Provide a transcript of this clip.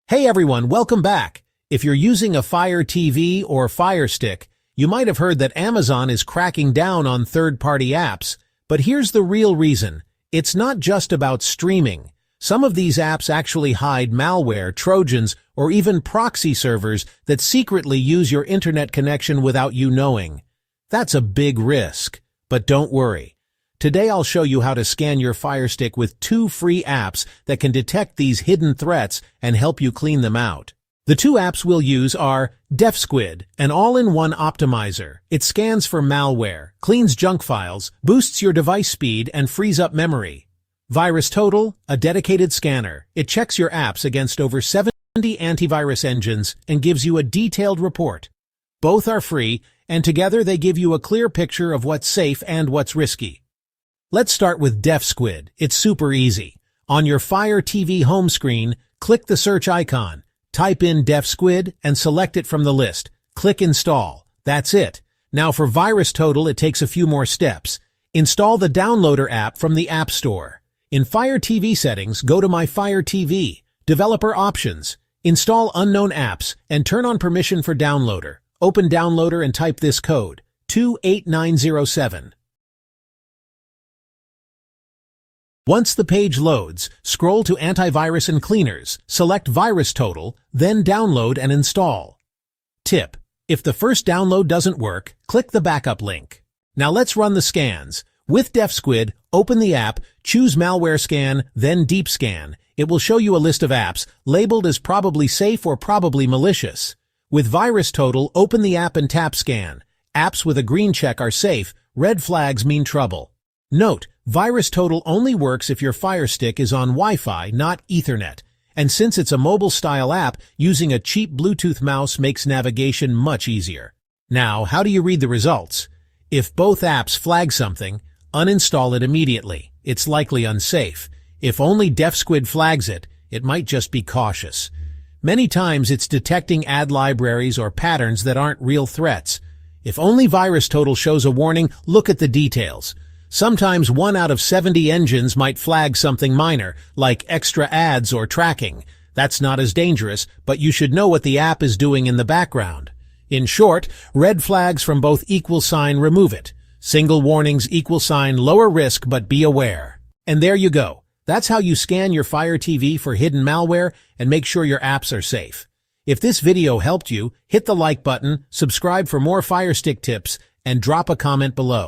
Hey everyone, welcome back. If you're using a Fire TV or Fire Stick, you might have heard that Amazon is cracking down on third-party apps. But here's the real reason. It's not just about streaming. Some of these apps actually hide malware, Trojans, or even proxy servers that secretly use your internet connection without you knowing. That's a big risk. But don't worry. Today I'll show you how to scan your Fire Stick with 2 free apps that can detect these hidden threats and help you clean them out. The 2 apps we'll use are DefSquid, an all-in-one optimizer. It scans for malware, cleans junk files, boosts your device speed, and frees up memory. VirusTotal, a dedicated scanner. It checks your apps against over 70 antivirus engines and gives you a detailed report. Both are free, and together they give you a clear picture of what's safe and what's risky. Let's start with DefSquid. It's super easy. On your Fire TV home screen, click the search icon, type in DefSquid, and select it from the list. Click Install. That's it. Now for VirusTotal, it takes a few more steps. Install the Downloader app from the App Store. In Fire TV settings, go to My Fire TV, Developer Options, Install Unknown Apps, and turn on permission for Downloader. Open Downloader and type this code, 28907. Once the page loads, scroll to Antivirus and Cleaners, select VirusTotal, then download and install. Tip: if the first download doesn't work, click the backup link. Now let's run the scans. With DefSquid, open the app, choose Malware Scan, then Deep Scan. It will show you a list of apps labeled as probably safe or probably malicious. With VirusTotal, open the app and tap Scan. Apps with a green check are safe, red flags mean trouble. Note: VirusTotal only works if your Fire Stick is on Wi-Fi, not Ethernet. And since it's a mobile-style app, using a cheap Bluetooth mouse makes navigation much easier. Now, how do you read the results? If both apps flag something, uninstall it immediately. It's likely unsafe. If only DefSquid flags it, it might just be cautious. Many times it's detecting ad libraries or patterns that aren't real threats. If only VirusTotal shows a warning, look at the details. Sometimes 1 out of 70 engines might flag something minor, like extra ads or tracking. That's not as dangerous, but you should know what the app is doing in the background. In short, red flags from both =, remove it. Single warnings =, lower risk, but be aware. And there you go. That's how you scan your Fire TV for hidden malware and make sure your apps are safe. If this video helped you, hit the like button, subscribe for more Fire Stick tips, and drop a comment below.